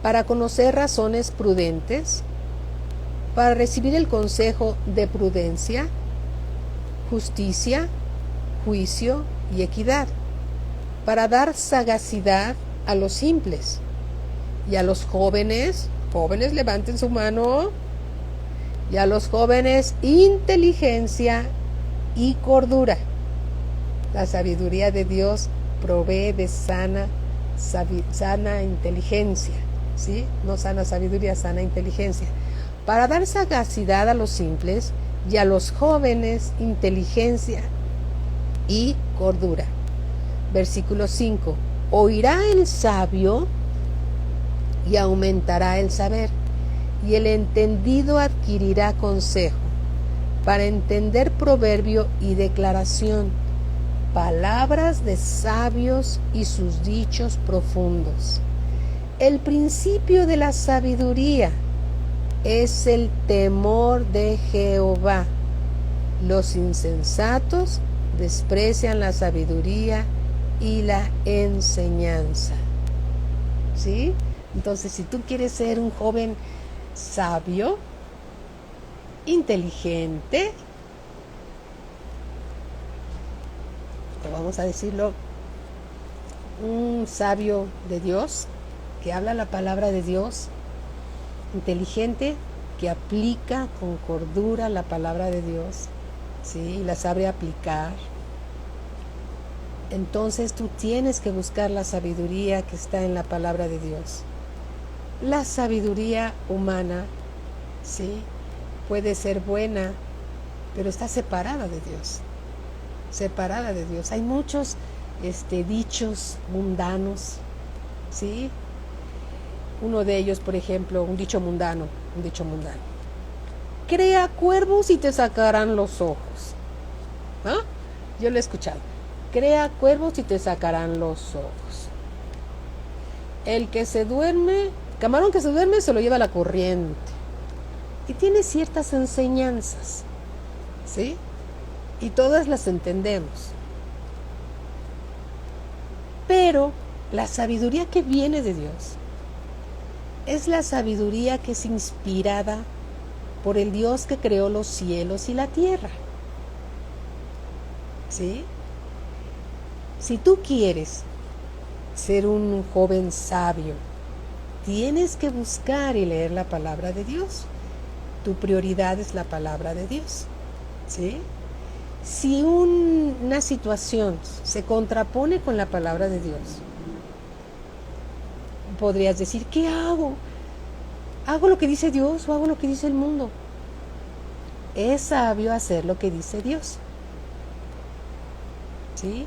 para conocer razones prudentes, para recibir el consejo de prudencia, justicia, juicio y equidad, para dar sagacidad a los simples y a los jóvenes levanten su mano, y a los jóvenes inteligencia y cordura. La sabiduría de Dios provee de sana inteligencia, ¿sí? No sana sabiduría, sana inteligencia. Para dar sagacidad a los simples y a los jóvenes inteligencia y cordura. Versículo 5. Oirá el sabio y aumentará el saber, y el entendido adquirirá consejo, para entender proverbio y declaración, palabras de sabios y sus dichos profundos. El principio de la sabiduría es el temor de Jehová. Los insensatos desprecian la sabiduría y la enseñanza. ¿Sí? Entonces, si tú quieres ser un joven sabio, inteligente, vamos a decirlo, un sabio de Dios, que habla la palabra de Dios, inteligente, que aplica con cordura la palabra de Dios, ¿sí? Y la sabe aplicar. Entonces tú tienes que buscar la sabiduría que está en la palabra de Dios. La sabiduría humana, sí, puede ser buena, pero está separada de Dios. Separada de Dios. Hay muchos dichos mundanos, ¿sí? Uno de ellos, por ejemplo, un dicho mundano. Crea cuervos y te sacarán los ojos. ¿Ah? Yo lo he escuchado. Crea cuervos y te sacarán los ojos. Camarón que se duerme se lo lleva la corriente. Y tiene ciertas enseñanzas, ¿sí? Y todas las entendemos. Pero la sabiduría que viene de Dios es la sabiduría que es inspirada por el Dios que creó los cielos y la tierra. ¿Sí? Si tú quieres ser un joven sabio, tienes que buscar y leer la palabra de Dios. Tu prioridad es la palabra de Dios, ¿sí? Si una situación se contrapone con la palabra de Dios, podrías decir, ¿qué hago? ¿Hago lo que dice Dios o hago lo que dice el mundo? Es sabio hacer lo que dice Dios, ¿sí?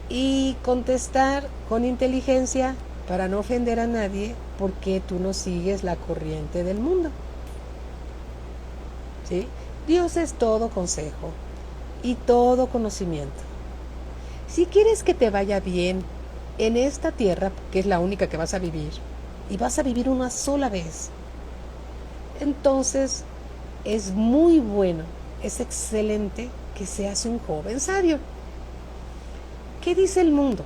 Y contestar con inteligencia para no ofender a nadie, porque tú no sigues la corriente del mundo, ¿sí? Dios es todo consejo y todo conocimiento. Si quieres que te vaya bien en esta tierra, que es la única que vas a vivir, y vas a vivir una sola vez, entonces es muy bueno, es excelente que seas un joven sabio. ¿Qué dice el mundo?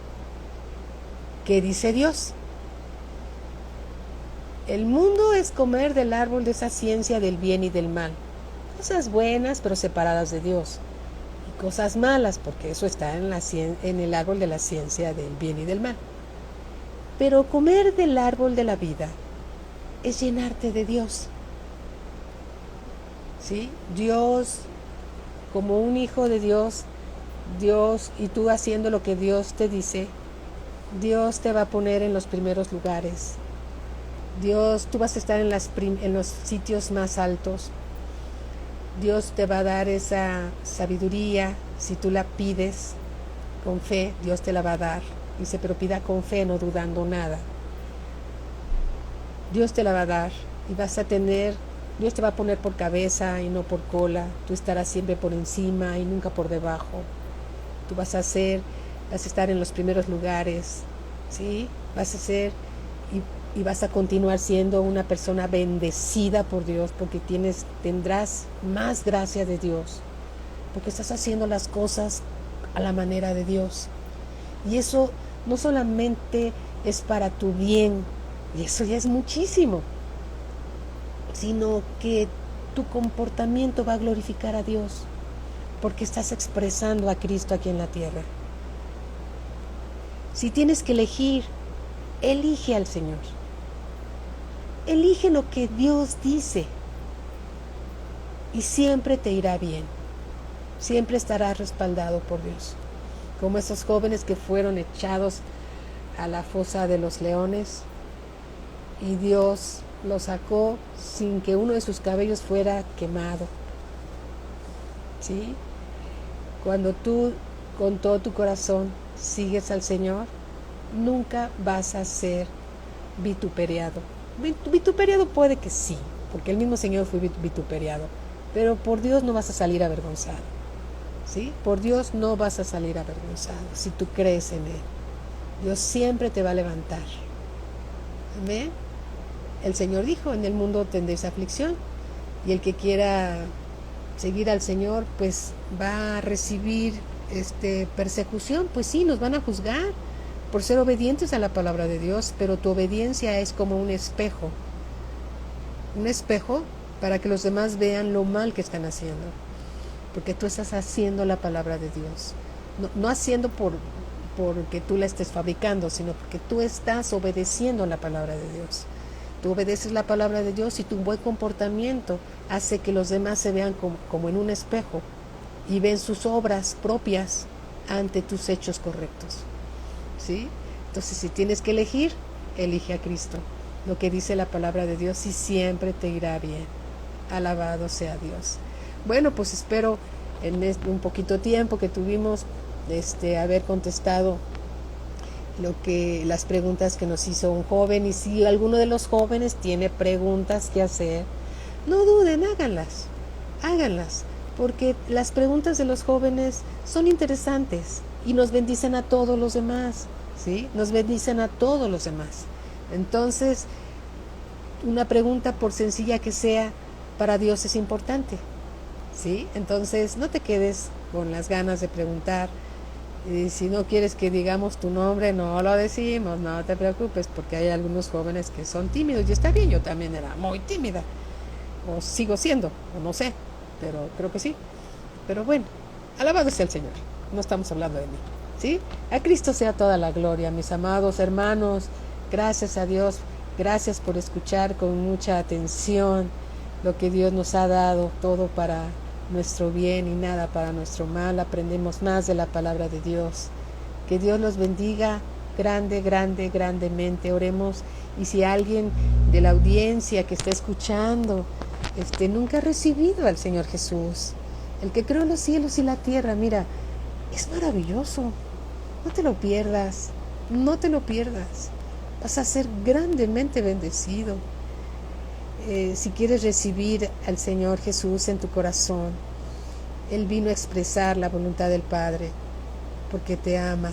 ¿Qué dice Dios? El mundo es comer del árbol de esa ciencia del bien y del mal. Cosas buenas pero separadas de Dios. Y cosas malas porque eso está en el árbol de la ciencia del bien y del mal. Pero comer del árbol de la vida es llenarte de Dios. ¿Sí? Dios, como un hijo de Dios, y tú haciendo lo que Dios te dice, Dios te va a poner en los primeros lugares. Dios, tú vas a estar en los sitios más altos. Dios te va a dar esa sabiduría. Si tú la pides con fe, Dios te la va a dar. Dice, pero pida con fe, no dudando nada. Dios te la va a dar y vas a tener, Dios te va a poner por cabeza y no por cola. Tú estarás siempre por encima y nunca por debajo. Tú vas a estar en los primeros lugares, ¿sí? Vas a ser y vas a continuar siendo una persona bendecida por Dios, porque tendrás más gracia de Dios, porque estás haciendo las cosas a la manera de Dios. Y eso no solamente es para tu bien, y eso ya es muchísimo, sino que tu comportamiento va a glorificar a Dios, porque estás expresando a Cristo aquí en la tierra. Si tienes que elegir, elige al Señor. Elige lo que Dios dice y siempre te irá bien. Siempre estarás respaldado por Dios. Como esos jóvenes que fueron echados a la fosa de los leones y Dios los sacó sin que uno de sus cabellos fuera quemado. ¿Sí? Cuando tú con todo tu corazón sigues al Señor, nunca vas a ser vituperiado. Vituperiado puede que sí, porque el mismo Señor fue vituperiado, pero por Dios no vas a salir avergonzado, ¿sí? Por Dios no vas a salir avergonzado si tú crees en Él. Dios siempre te va a levantar. Amén. El Señor dijo, en el mundo tendréis aflicción, y el que quiera seguir al Señor, pues va a recibir persecución. Pues sí, nos van a juzgar por ser obedientes a la palabra de Dios, pero tu obediencia es como un espejo para que los demás vean lo mal que están haciendo, porque tú estás haciendo la palabra de Dios, no haciendo porque tú la estés fabricando, sino porque tú estás obedeciendo la palabra de Dios. Tú obedeces la palabra de Dios y tu buen comportamiento hace que los demás se vean como en un espejo y ven sus obras propias ante tus hechos correctos. ¿Sí? Entonces, si tienes que elegir, elige a Cristo, lo que dice la palabra de Dios, y siempre te irá bien. Alabado sea Dios. Bueno, pues espero en un poquito tiempo que tuvimos haber contestado las preguntas que nos hizo un joven, y si alguno de los jóvenes tiene preguntas que hacer, no duden, háganlas, porque las preguntas de los jóvenes son interesantes y nos bendicen a todos los demás, ¿sí? Nos bendicen a todos los demás. Entonces, una pregunta, por sencilla que sea, para Dios es importante, ¿sí? Entonces, no te quedes con las ganas de preguntar. Y si no quieres que digamos tu nombre, no lo decimos, no te preocupes, porque hay algunos jóvenes que son tímidos, y está bien, yo también era muy tímida, o sigo siendo, o no sé, pero creo que sí. Pero bueno, alabado sea el Señor, no estamos hablando de mí, ¿sí? A Cristo sea toda la gloria, mis amados hermanos. Gracias a Dios, gracias por escuchar con mucha atención lo que Dios nos ha dado, todo para nuestro bien y nada para nuestro mal. Aprendemos más de la palabra de Dios. Que Dios los bendiga grandemente. Oremos. Y si alguien de la audiencia que está escuchando nunca ha recibido al Señor Jesús, el que creó los cielos y la tierra, mira, es maravilloso. No te lo pierdas, no te lo pierdas. Vas a ser grandemente bendecido. Si quieres recibir al Señor Jesús en tu corazón, Él vino a expresar la voluntad del Padre porque te ama.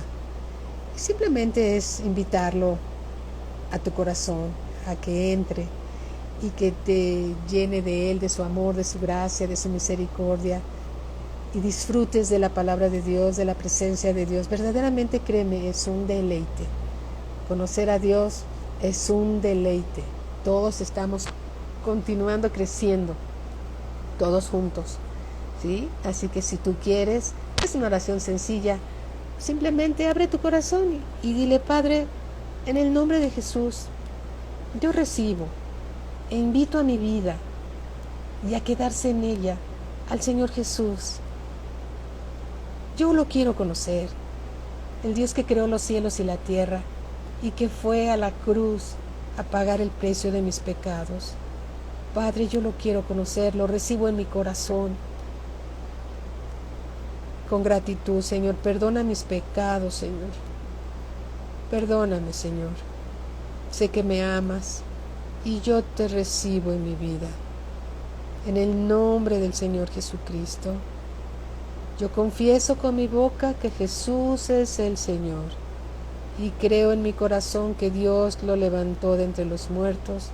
Simplemente es invitarlo a tu corazón, a que entre y que te llene de Él, de su amor, de su gracia, de su misericordia, y disfrutes de la palabra de Dios, de la presencia de Dios. Verdaderamente, créeme, es un deleite. Conocer a Dios es un deleite. Todos estamos continuando creciendo, todos juntos, ¿sí? Así que si tú quieres, es una oración sencilla. Simplemente abre tu corazón y dile: Padre, en el nombre de Jesús, yo recibo e invito a mi vida y a quedarse en ella al Señor Jesús. Yo lo quiero conocer, el Dios que creó los cielos y la tierra y que fue a la cruz a pagar el precio de mis pecados. Padre, yo lo quiero conocer, lo recibo en mi corazón. Con gratitud, Señor, perdona mis pecados, Señor. Perdóname, Señor. Sé que me amas y yo te recibo en mi vida. En el nombre del Señor Jesucristo, yo confieso con mi boca que Jesús es el Señor y creo en mi corazón que Dios lo levantó de entre los muertos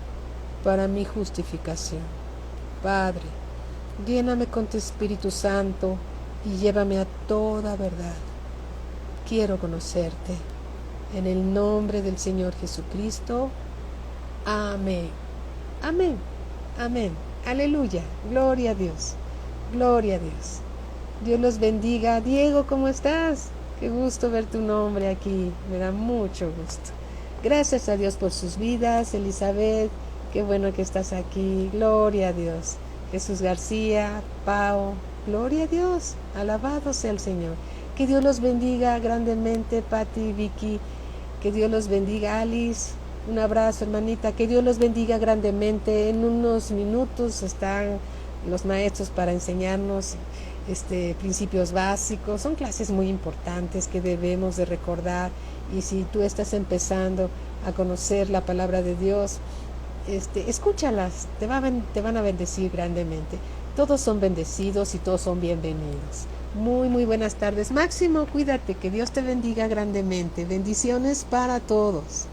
para mi justificación. Padre, lléname con tu Espíritu Santo y llévame a toda verdad. Quiero conocerte. En el nombre del Señor Jesucristo. Amén. Amén. Amén. Aleluya. Gloria a Dios. Gloria a Dios. Dios los bendiga. Diego, ¿cómo estás? Qué gusto ver tu nombre aquí. Me da mucho gusto. Gracias a Dios por sus vidas. Elizabeth, qué bueno que estás aquí. Gloria a Dios. Jesús García, Pau, gloria a Dios. Alabado sea el Señor. Que Dios los bendiga grandemente, Patti, Vicky. Que Dios los bendiga, Alice. Un abrazo, hermanita. Que Dios los bendiga grandemente. En unos minutos están los maestros para enseñarnos principios básicos. Son clases muy importantes que debemos de recordar. Y si tú estás empezando a conocer la palabra de Dios, escúchalas. Te van a bendecir grandemente. Todos son bendecidos y todos son bienvenidos. Muy, muy buenas tardes. Máximo, cuídate, que Dios te bendiga grandemente. Bendiciones para todos.